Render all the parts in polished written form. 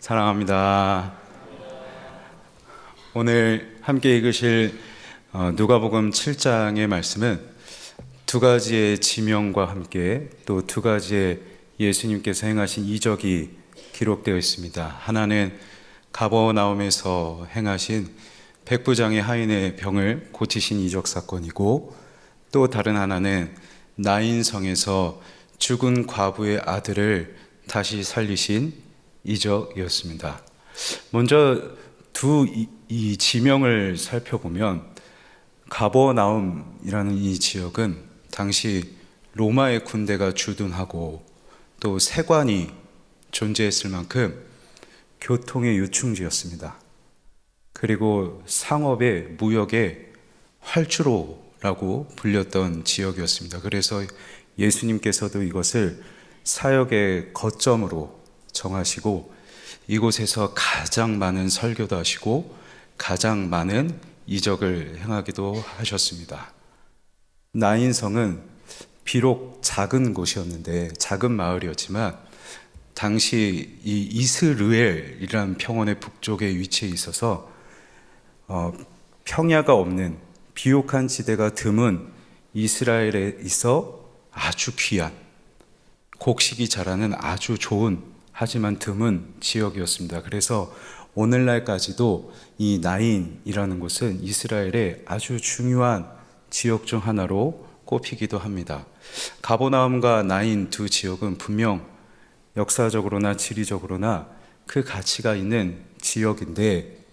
사랑합니다. 오늘 함께 읽으실 누가복음 7장의 말씀은 두 가지의 지명과 함께 또 두 가지의 예수님께서 행하신 이적이 기록되어 있습니다. 하나는 가버나움에서 행하신 백부장의 하인의 병을 고치신 이적 사건이고, 또 다른 하나는 나인성에서 죽은 과부의 아들을 다시 살리신 이적이었습니다. 먼저 이 지명을 살펴보면, 가버나움이라는 이 지역은 당시 로마의 군대가 주둔하고 또 세관이 존재했을 만큼 교통의 요충지였습니다. 그리고 상업의 무역의 활주로라고 불렸던 지역이었습니다. 그래서 예수님께서도 이것을 사역의 거점으로 정하시고 이곳에서 가장 많은 설교도 하시고 가장 많은 이적을 행하기도 하셨습니다. 나인성은 비록 작은 곳이었는데, 작은 마을이었지만 당시 이 이스르엘이라는 평원의 북쪽에 위치해 있어서 평야가 없는 비옥한 지대가 드문 이스라엘에 있어 아주 귀한, 곡식이 자라는 아주 좋은 하지만 드문 지역이었습니다. 그래서 오늘날까지도 이 나인이라는 곳은 이스라엘의 아주 중요한 지역 중 하나로 꼽히기도 합니다. 가버나움과 나인 두 지역은 분명 역사적으로나 지리적으로나 그 가치가 있는 지역인데,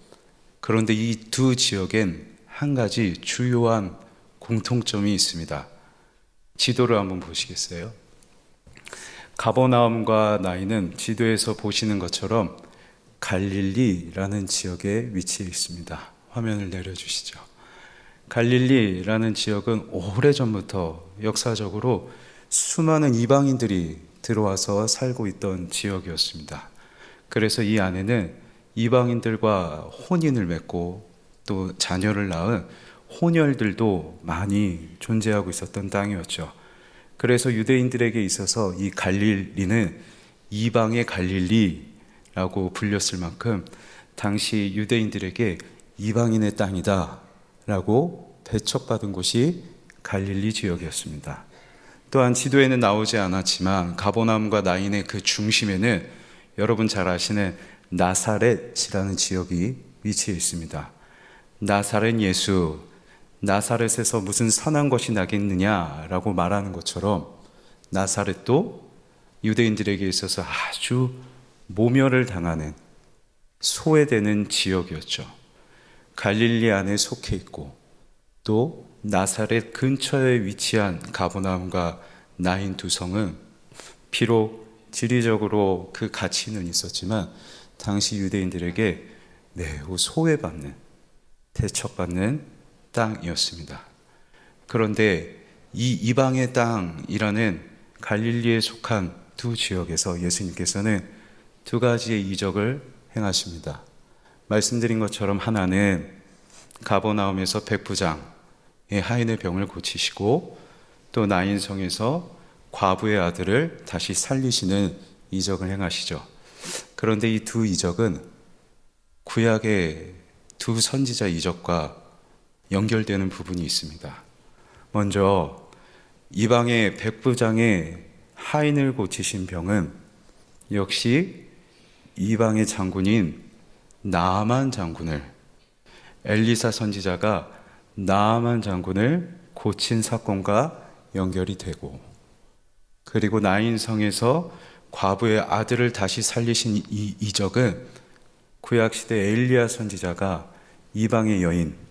그런데 이 두 지역엔 한 가지 주요한 공통점이 있습니다. 지도를 한번 보시겠어요? 가버나움과 나인은 지도에서 보시는 것처럼 갈릴리라는 지역에 위치해 있습니다. 화면을 내려주시죠. 갈릴리라는 지역은 오래전부터 역사적으로 수많은 이방인들이 들어와서 살고 있던 지역이었습니다. 그래서 이 안에는 이방인들과 혼인을 맺고 또 자녀를 낳은 혼혈들도 많이 존재하고 있었던 땅이었죠. 그래서 유대인들에게 있어서 이 갈릴리는 이방의 갈릴리라고 불렸을 만큼 당시 유대인들에게 이방인의 땅이다 라고 배척받은 곳이 갈릴리 지역이었습니다. 또한 지도에는 나오지 않았지만 가버나움과 나인의 그 중심에는 여러분 잘 아시는 나사렛이라는 지역이 위치해 있습니다. 나사렛 예수, 나사렛에서 무슨 선한 것이 나겠느냐라고 말하는 것처럼 나사렛도 유대인들에게 있어서 아주 모멸을 당하는, 소외되는 지역이었죠. 갈릴리 안에 속해 있고 또 나사렛 근처에 위치한 가버나움과 나인 두 성은 비록 지리적으로 그 가치는 있었지만 당시 유대인들에게 매우 소외받는, 대척받는 땅이었습니다. 그런데 이 이방의 땅이라는 갈릴리에 속한 두 지역에서 예수님께서는 두 가지의 이적을 행하십니다. 말씀드린 것처럼 하나는 가버나움에서 백부장의 하인의 병을 고치시고 또 나인성에서 과부의 아들을 다시 살리시는 이적을 행하시죠. 그런데 이 두 이적은 구약의 두 선지자 이적과 연결되는 부분이 있습니다. 먼저 이방의 백부장의 하인을 고치신 병은 역시 이방의 장군인 나아만 장군을, 엘리사 선지자가 나아만 장군을 고친 사건과 연결이 되고, 그리고 나인성에서 과부의 아들을 다시 살리신 이 이적은 구약시대 엘리야 선지자가 이방의 여인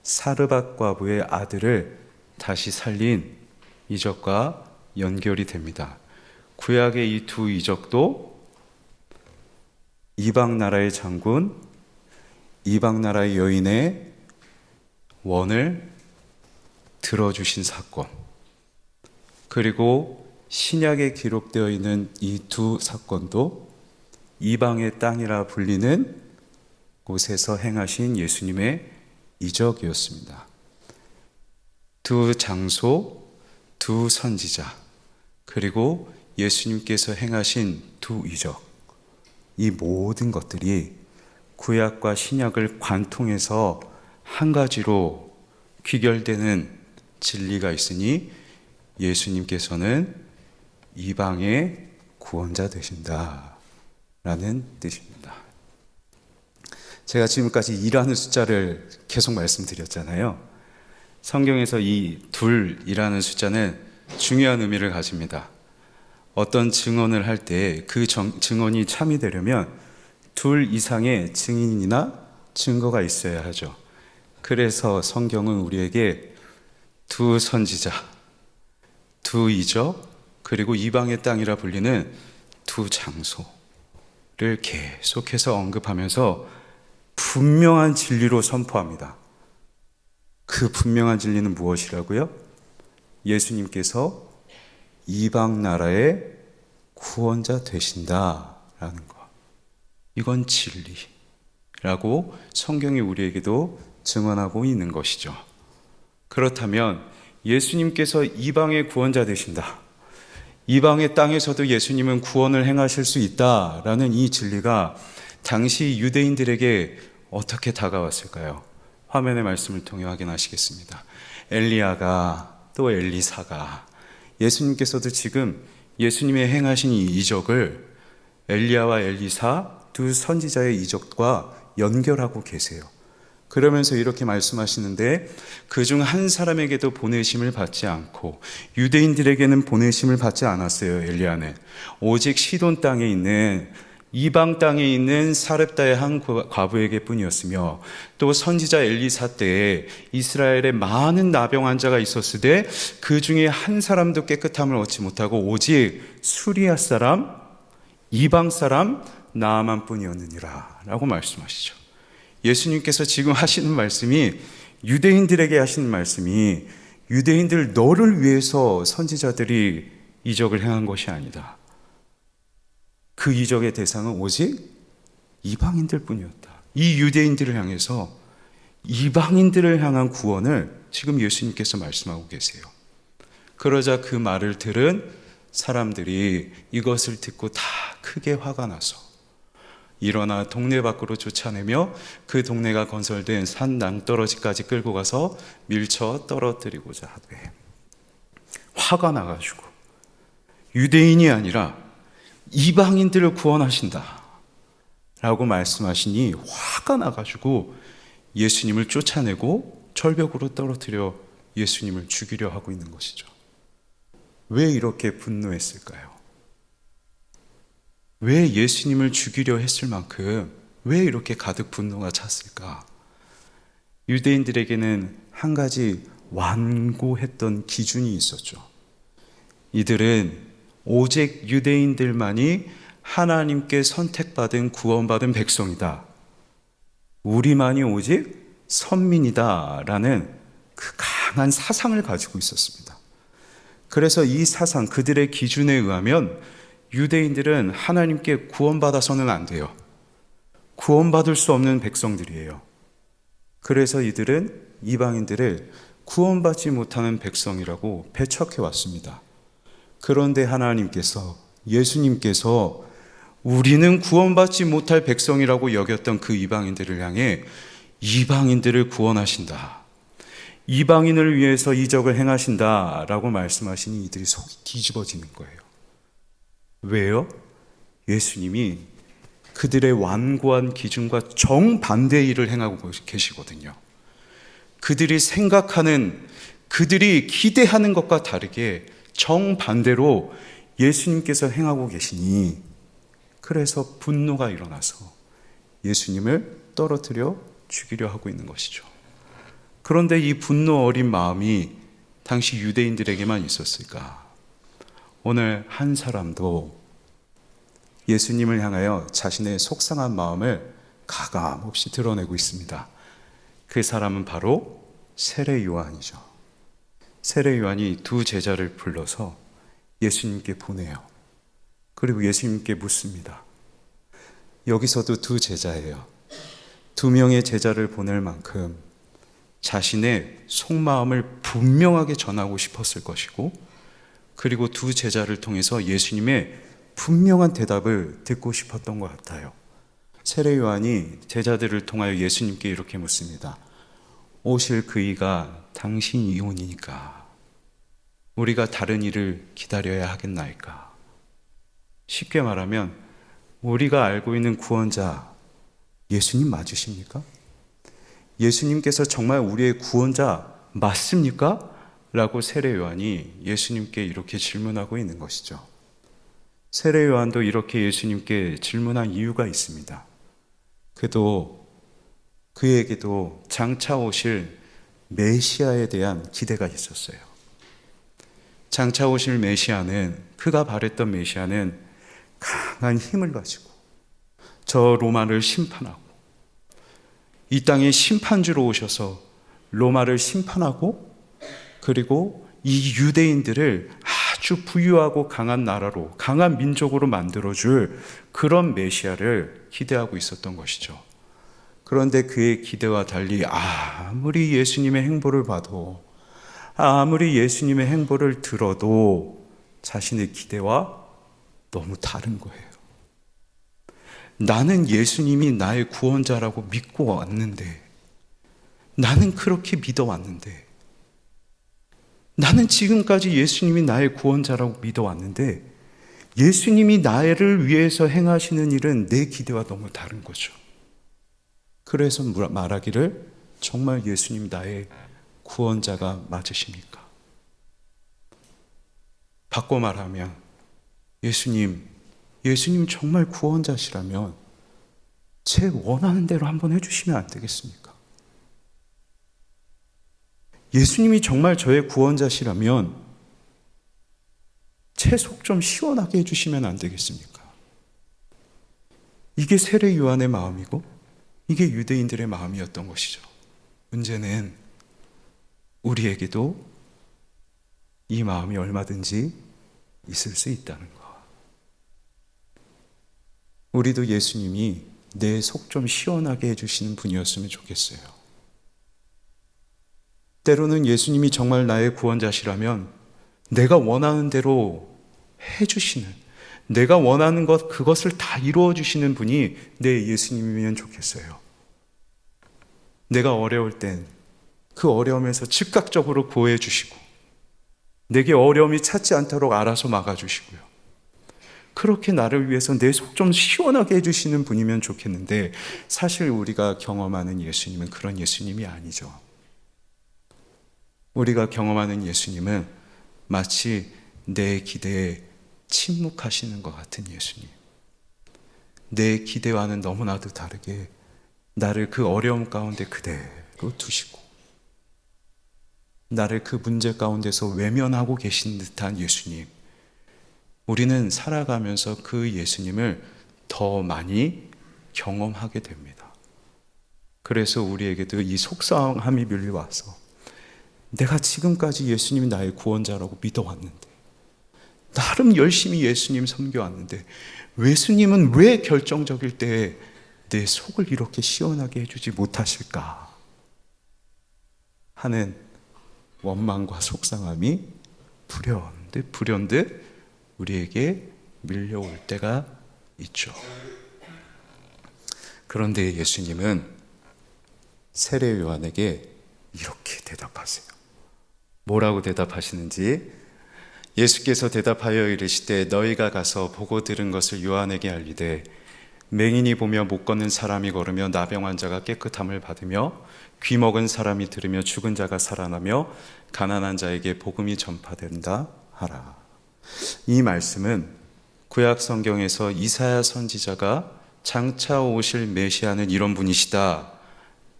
사르밧 과부의 아들을 다시 살린 이적과 연결이 됩니다. 구약의 이 두 이적도 이방 나라의 장군, 이방 나라의 여인의 원을 들어주신 사건, 그리고 신약에 기록되어 있는 이 두 사건도 이방의 땅이라 불리는 곳에서 행하신 예수님의 이적이었습니다. 두 장소, 두 선지자, 그리고 예수님께서 행하신 두 이적, 이 모든 것들이 구약과 신약을 관통해서 한 가지로 귀결되는 진리가 있으니 예수님께서는 이방의 구원자 되신다라는 뜻입니다. 제가 지금까지 2라는 숫자를 계속 말씀드렸잖아요. 성경에서 이 2이라는 숫자는 중요한 의미를 가집니다. 어떤 증언을 할 때 그 증언이 참이 되려면 2 이상의 증인이나 증거가 있어야 하죠. 그래서 성경은 우리에게 2 선지자, 2 이적, 그리고 이방의 땅이라 불리는 2 장소를 계속해서 언급하면서 분명한 진리로 선포합니다. 그 분명한 진리는 무엇이라고요? 예수님께서 이방 나라의 구원자 되신다라는 것. 이건 진리라고 성경이 우리에게도 증언하고 있는 것이죠. 그렇다면 예수님께서 이방의 구원자 되신다. 이방의 땅에서도 예수님은 구원을 행하실 수 있다라는 이 진리가 당시 유대인들에게 어떻게 다가왔을까요? 화면의 말씀을 통해 확인하시겠습니다. 엘리야가 또 엘리사가 예수님께서도 지금 예수님의 행하신 이 이적을 엘리야와 엘리사 2 선지자의 이적과 연결하고 계세요. 그러면서 이렇게 말씀하시는데 그중 한 사람에게도 보내심을 받지 않고 유대인들에게는 보내심을 받지 않았어요. 엘리야는 오직 시돈 땅에 있는 이방 땅에 있는 사렙다의 한 과부에게 뿐이었으며 또 선지자 엘리사 때에 이스라엘에 많은 나병 환자가 있었을 때 그 중에 한 사람도 깨끗함을 얻지 못하고 오직 수리아 사람, 이방 사람 나아만 뿐이었느니라 라고 말씀하시죠. 예수님께서 지금 하시는 말씀이 유대인들에게 하시는 말씀이 유대인들 너를 위해서 선지자들이 이적을 행한 것이 아니다. 그 이적의 대상은 오직 이방인들 뿐이었다. 이 유대인들을 향해서 이방인들을 향한 구원을 지금 예수님께서 말씀하고 계세요. 그러자 그 말을 들은 사람들이 이것을 듣고 다 크게 화가 나서 일어나 동네 밖으로 쫓아내며 그 동네가 건설된 산 낭떠러지까지 끌고 가서 밀쳐 떨어뜨리고자 하되 화가 나가지고 유대인이 아니라 이방인들을 구원하신다 라고 말씀하시니 화가 나가지고 예수님을 쫓아내고 절벽으로 떨어뜨려 예수님을 죽이려 하고 있는 것이죠. 왜 이렇게 분노했을까요? 왜 예수님을 죽이려 했을 만큼 왜 이렇게 가득 분노가 찼을까? 유대인들에게는 한 가지 완고했던 기준이 있었죠. 이들은 오직 유대인들만이 하나님께 선택받은 구원받은 백성이다. 우리만이 오직 선민이다 라는 그 강한 사상을 가지고 있었습니다. 그래서 이 사상, 그들의 기준에 의하면 유대인들은 하나님께 구원받아서는 안 돼요. 구원받을 수 없는 백성들이에요. 그래서 이들은 이방인들을 구원받지 못하는 백성이라고 배척해 왔습니다. 그런데 하나님께서, 예수님께서 우리는 구원받지 못할 백성이라고 여겼던 그 이방인들을 향해 이방인들을 구원하신다. 이방인을 위해서 이적을 행하신다라고 말씀하시니 이들이 속이 뒤집어지는 거예요. 왜요? 예수님이 그들의 완고한 기준과 정반대의 일을 행하고 계시거든요. 그들이 생각하는, 그들이 기대하는 것과 다르게 정반대로 예수님께서 행하고 계시니 그래서 분노가 일어나서 예수님을 떨어뜨려 죽이려 하고 있는 것이죠. 그런데 이 분노 어린 마음이 당시 유대인들에게만 있었을까? 오늘 한 사람도 예수님을 향하여 자신의 속상한 마음을 가감없이 드러내고 있습니다. 그 사람은 바로 세례 요한이죠. 세례 요한이 2 제자를 불러서 예수님께 보내요. 그리고 예수님께 묻습니다. 여기서도 2 제자예요. 2명의 제자를 보낼 만큼 자신의 속마음을 분명하게 전하고 싶었을 것이고, 그리고 2 제자를 통해서 예수님의 분명한 대답을 듣고 싶었던 것 같아요. 세례 요한이 제자들을 통하여 예수님께 이렇게 묻습니다. 오실 그이가 당신이 온이니까 우리가 다른 일을 기다려야 하겠나이까? 쉽게 말하면 우리가 알고 있는 구원자 예수님 맞으십니까? 예수님께서 정말 우리의 구원자 맞습니까? 라고 세례 요한이 예수님께 이렇게 질문하고 있는 것이죠. 세례 요한도 이렇게 예수님께 질문한 이유가 있습니다. 그에게도 장차 오실 메시아에 대한 기대가 있었어요. 장차 오실 메시아는, 그가 바랬던 메시아는 강한 힘을 가지고 저 로마를 심판하고 이 땅에 심판주로 오셔서 로마를 심판하고 그리고 이 유대인들을 아주 부유하고 강한 나라로, 강한 민족으로 만들어줄 그런 메시아를 기대하고 있었던 것이죠. 그런데 그의 기대와 달리 아무리 예수님의 행보를 봐도, 아무리 예수님의 행보를 들어도 자신의 기대와 너무 다른 거예요. 나는 예수님이 나의 구원자라고 믿고 왔는데, 나는 그렇게 믿어왔는데, 나는 지금까지 예수님이 나의 구원자라고 믿어왔는데 예수님이 나를 위해서 행하시는 일은 내 기대와 너무 다른 거죠. 그래서 말하기를 정말 예수님 나의 구원자가 맞으십니까? 바꿔 말하면 예수님 정말 구원자시라면 제 원하는 대로 한번 해주시면 안 되겠습니까? 예수님이 정말 저의 구원자시라면 제 속 좀 시원하게 해주시면 안 되겠습니까? 이게 세례 요한의 마음이고 이게 유대인들의 마음이었던 것이죠. 문제는 우리에게도 이 마음이 얼마든지 있을 수 있다는 것. 우리도 예수님이 내 속 좀 시원하게 해주시는 분이었으면 좋겠어요. 때로는 예수님이 정말 나의 구원자시라면 내가 원하는 대로 해주시는, 내가 원하는 것, 그것을 다 이루어 주시는 분이 내 예수님이면 좋겠어요. 내가 어려울 땐 그 어려움에서 즉각적으로 구해 주시고 내게 어려움이 찾지 않도록 알아서 막아주시고요. 그렇게 나를 위해서 내 속 좀 시원하게 해주시는 분이면 좋겠는데 사실 우리가 경험하는 예수님은 그런 예수님이 아니죠. 우리가 경험하는 예수님은 마치 내 기대에 침묵하시는 것 같은 예수님. 내 기대와는 너무나도 다르게 나를 그 어려움 가운데 그대로 두시고 나를 그 문제 가운데서 외면하고 계신 듯한 예수님. 우리는 살아가면서 그 예수님을 더 많이 경험하게 됩니다. 그래서 우리에게도 이 속상함이 밀려와서 내가 지금까지 예수님이 나의 구원자라고 믿어왔는데, 나름 열심히 예수님 섬겨왔는데 예수님은 왜 결정적일 때 내 속을 이렇게 시원하게 해주지 못하실까 하는 원망과 속상함이 불현듯 우리에게 밀려올 때가 있죠. 그런데 예수님은 세례 요한에게 이렇게 대답하세요. 뭐라고 대답하시는지, 예수께서 대답하여 이르시되 너희가 가서 보고 들은 것을 요한에게 알리되 맹인이 보며 못 걷는 사람이 걸으며 나병 자가 깨끗함을 받으며 귀 먹은 사람이 들으며 죽은 자가 살아나며 가난한 자에게 복음이 전파된다 하라. 이 말씀은 구약 성경에서 이사야 선지자가 장차 오실 메시아는 이런 분이시다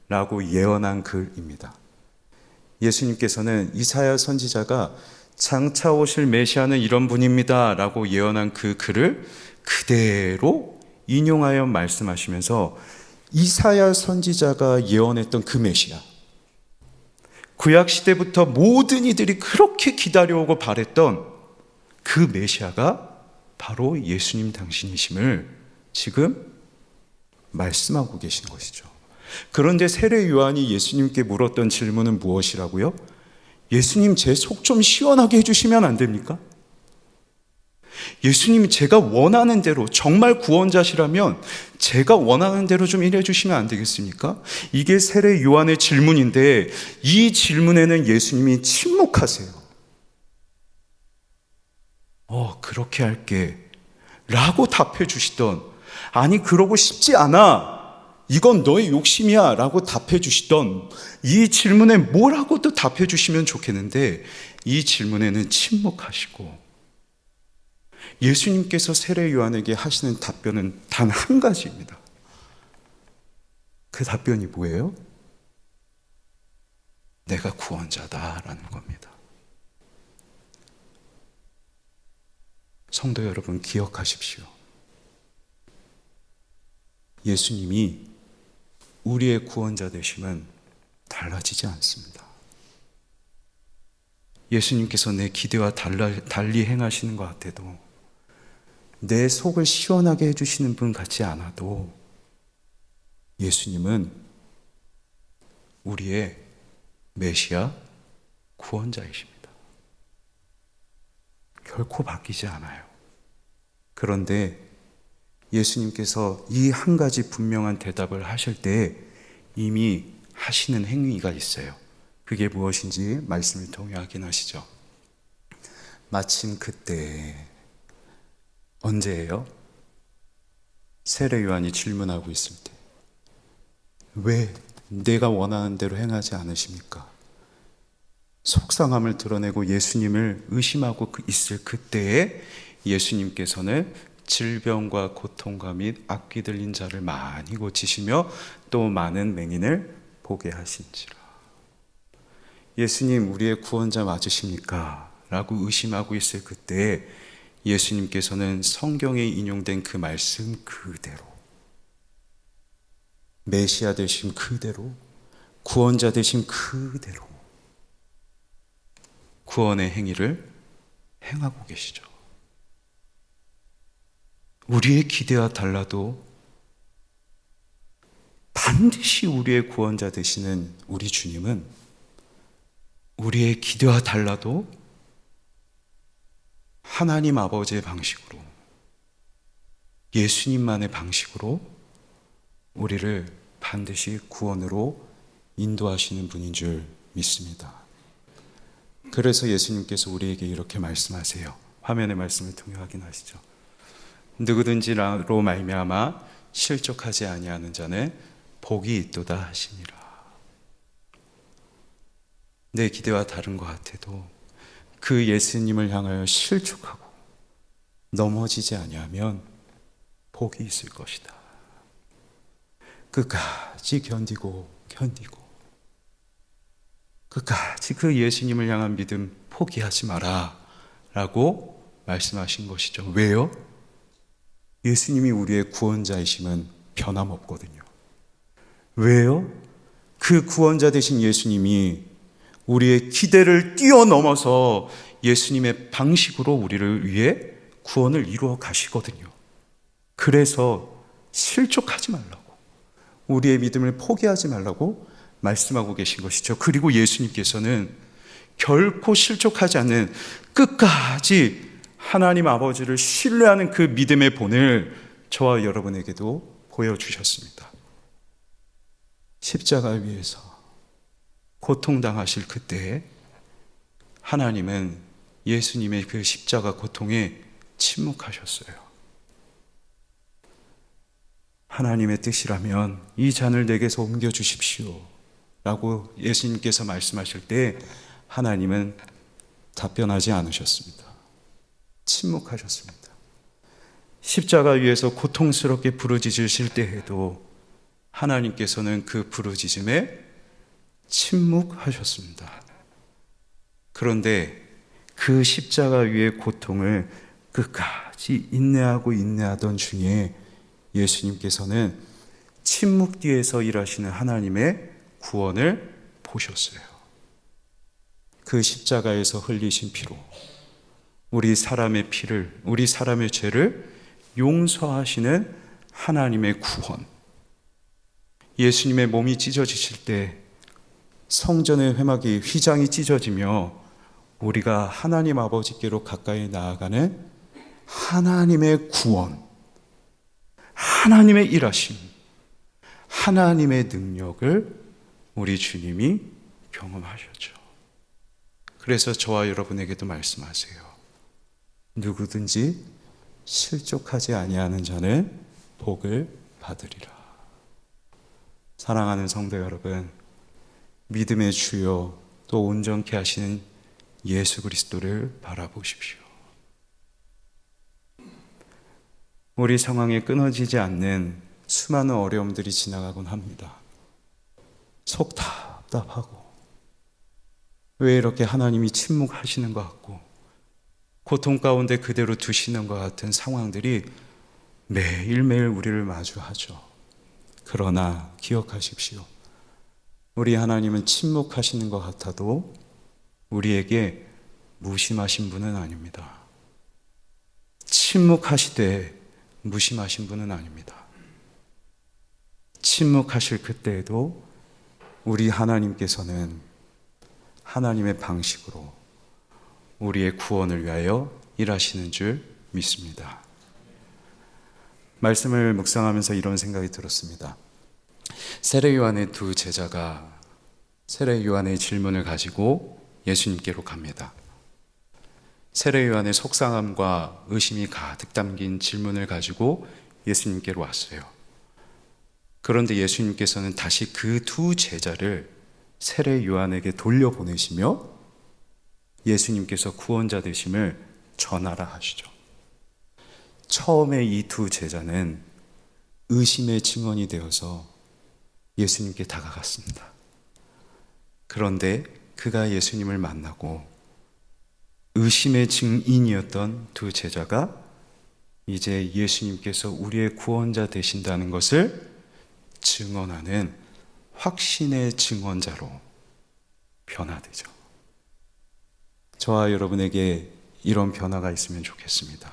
라고 예언한 글입니다. 예수님께서는 이사야 선지자가 장차 오실 메시아는 이런 분입니다 라고 예언한 그 글을 그대로 인용하여 말씀하시면서 이사야 선지자가 예언했던 그 메시아, 구약 시대부터 모든 이들이 그렇게 기다려오고 바랬던 그 메시아가 바로 예수님 당신이심을 지금 말씀하고 계신 것이죠. 그런데 세례 요한이 예수님께 물었던 질문은 무엇이라고요? 예수님 제 속 좀 시원하게 해주시면 안 됩니까? 예수님이 제가 원하는 대로, 정말 구원자시라면 제가 원하는 대로 좀 일해 주시면 안 되겠습니까? 이게 세례 요한의 질문인데, 이 질문에는 예수님이 침묵하세요. 그렇게 할게 라고 답해 주시던, 아니 그러고 싶지 않아, 이건 너의 욕심이야 라고 답해 주시던, 이 질문에 뭐라고도 답해 주시면 좋겠는데 이 질문에는 침묵하시고, 예수님께서 세례 요한에게 하시는 답변은 단 한 가지입니다. 그 답변이 뭐예요? 내가 구원자다라는 겁니다. 성도 여러분, 기억하십시오. 예수님이 우리의 구원자 되심은 달라지지 않습니다. 예수님께서 내 기대와 달리 행하시는 것 같아도, 내 속을 시원하게 해주시는 분 같지 않아도 예수님은 우리의 메시아 구원자이십니다. 결코 바뀌지 않아요. 그런데 예수님께서 이 한 가지 분명한 대답을 하실 때 이미 하시는 행위가 있어요. 그게 무엇인지 말씀을 통해 확인하시죠. 마침 그때, 언제예요? 세례 요한이 질문하고 있을 때, 왜 내가 원하는 대로 행하지 않으십니까? 속상함을 드러내고 예수님을 의심하고 있을 그때에 예수님께서는 질병과 고통과 및 악귀 들린 자를 많이 고치시며 또 많은 맹인을 보게 하신지라. 예수님 우리의 구원자 맞으십니까? 라고 의심하고 있을 그때에 예수님께서는 성경에 인용된 그 말씀 그대로, 메시아 되심 그대로, 구원자 되심 그대로 구원의 행위를 행하고 계시죠. 우리의 기대와 달라도 반드시 우리의 구원자 되시는 우리 주님은 우리의 기대와 달라도 하나님 아버지의 방식으로, 예수님만의 방식으로 우리를 반드시 구원으로 인도하시는 분인 줄 믿습니다. 그래서 예수님께서 우리에게 이렇게 말씀하세요. 화면의 말씀을 통해 확인하시죠. 누구든지 나로 말미암아 실족하지 아니하는 자는 복이 있도다 하시니라. 내 기대와 다른 것 같아도 그 예수님을 향하여 실족하고 넘어지지 아니하면 복이 있을 것이다. 끝까지 견디고 끝까지 그 예수님을 향한 믿음 포기하지 마라 라고 말씀하신 것이죠. 왜요? 예수님이 우리의 구원자이심은 변함없거든요. 왜요? 그 구원자 되신 예수님이 우리의 기대를 뛰어넘어서 예수님의 방식으로 우리를 위해 구원을 이루어 가시거든요. 그래서 실족하지 말라고, 우리의 믿음을 포기하지 말라고 말씀하고 계신 것이죠. 그리고 예수님께서는 결코 실족하지 않는 끝까지 하나님 아버지를 신뢰하는 그 믿음의 본을 저와 여러분에게도 보여주셨습니다. 십자가 위에서 고통당하실 그때에 하나님은 예수님의 그 십자가 고통에 침묵하셨어요. 하나님의 뜻이라면 이 잔을 내게서 옮겨주십시오 라고 예수님께서 말씀하실 때 하나님은 답변하지 않으셨습니다. 침묵하셨습니다. 십자가 위에서 고통스럽게 부르짖으실 때에도 하나님께서는 그 부르짖음에 침묵하셨습니다. 그런데 그 십자가 위의 고통을 끝까지 인내하던 중에 예수님께서는 침묵 뒤에서 일하시는 하나님의 구원을 보셨어요. 그 십자가에서 흘리신 피로 우리 사람의 죄를 용서하시는 하나님의 구원. 예수님의 몸이 찢어지실 때 성전의 회막이 휘장이 찢어지며 우리가 하나님 아버지께로 가까이 나아가는 하나님의 구원, 하나님의 일하심, 하나님의 능력을 우리 주님이 경험하셨죠. 그래서 저와 여러분에게도 말씀하세요. 누구든지 실족하지 아니하는 자는 복을 받으리라. 사랑하는 성도 여러분, 믿음의 주요 또 온전케 하시는 예수 그리스도를 바라보십시오. 우리 상황에 끊어지지 않는 수많은 어려움들이 지나가곤 합니다. 속 답답하고 왜 이렇게 하나님이 침묵하시는 것 같고 고통 가운데 그대로 두시는 것 같은 상황들이 매일매일 우리를 마주하죠. 그러나 기억하십시오. 우리 하나님은 침묵하시는 것 같아도 우리에게 무심하신 분은 아닙니다. 침묵하시되 무심하신 분은 아닙니다. 침묵하실 그때에도 우리 하나님께서는 하나님의 방식으로 우리의 구원을 위하여 일하시는 줄 믿습니다. 말씀을 묵상하면서 이런 생각이 들었습니다. 세례 요한의 두 제자가 세례 요한의 질문을 가지고 예수님께로 갑니다. 세례 요한의 속상함과 의심이 가득 담긴 질문을 가지고 예수님께로 왔어요. 그런데 예수님께서는 다시 그 두 제자를 세례 요한에게 돌려보내시며 예수님께서 구원자 되심을 전하라 하시죠. 처음에 이 두 제자는 의심의 증언이 되어서 예수님께 다가갔습니다. 그런데 그가 예수님을 만나고 의심의 증인이었던 두 제자가 이제 예수님께서 우리의 구원자 되신다는 것을 증언하는 확신의 증언자로 변화되죠. 저와 여러분에게 이런 변화가 있으면 좋겠습니다.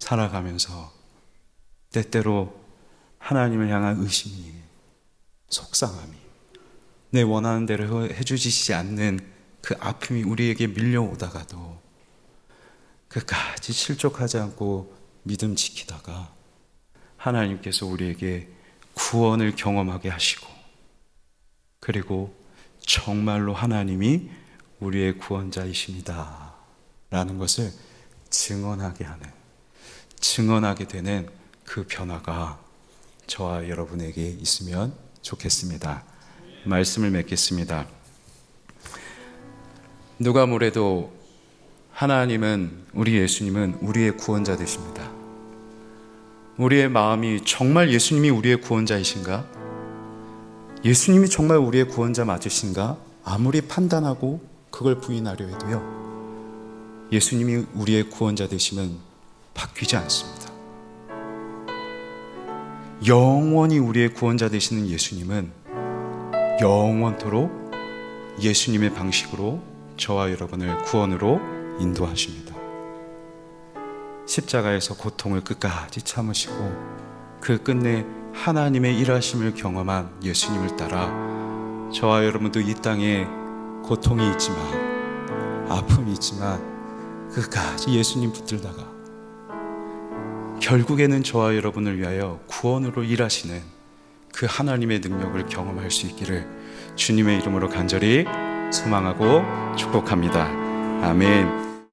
살아가면서 때때로 하나님을 향한 의심이, 속상함이, 내 원하는 대로 해주시지 않는 그 아픔이 우리에게 밀려오다가도 끝까지 실족하지 않고 믿음 지키다가 하나님께서 우리에게 구원을 경험하게 하시고 그리고 정말로 하나님이 우리의 구원자이십니다 라는 것을 증언하게 되는 그 변화가 저와 여러분에게 있으면 좋겠습니다. 말씀을 맺겠습니다. 누가 뭐래도 하나님은, 우리 예수님은 우리의 구원자 되십니다. 우리의 마음이 정말 예수님이 우리의 구원자이신가? 예수님이 정말 우리의 구원자 맞으신가? 아무리 판단하고 그걸 부인하려 해도요, 예수님이 우리의 구원자 되시면 바뀌지 않습니다. 영원히 우리의 구원자 되시는 예수님은 영원토록 예수님의 방식으로 저와 여러분을 구원으로 인도하십니다. 십자가에서 고통을 끝까지 참으시고 그 끝내 하나님의 일하심을 경험한 예수님을 따라 저와 여러분도 이 땅에 고통이 있지만, 아픔이 있지만 끝까지 예수님 붙들다가 결국에는 저와 여러분을 위하여 구원으로 일하시는 그 하나님의 능력을 경험할 수 있기를 주님의 이름으로 간절히 소망하고 축복합니다. 아멘.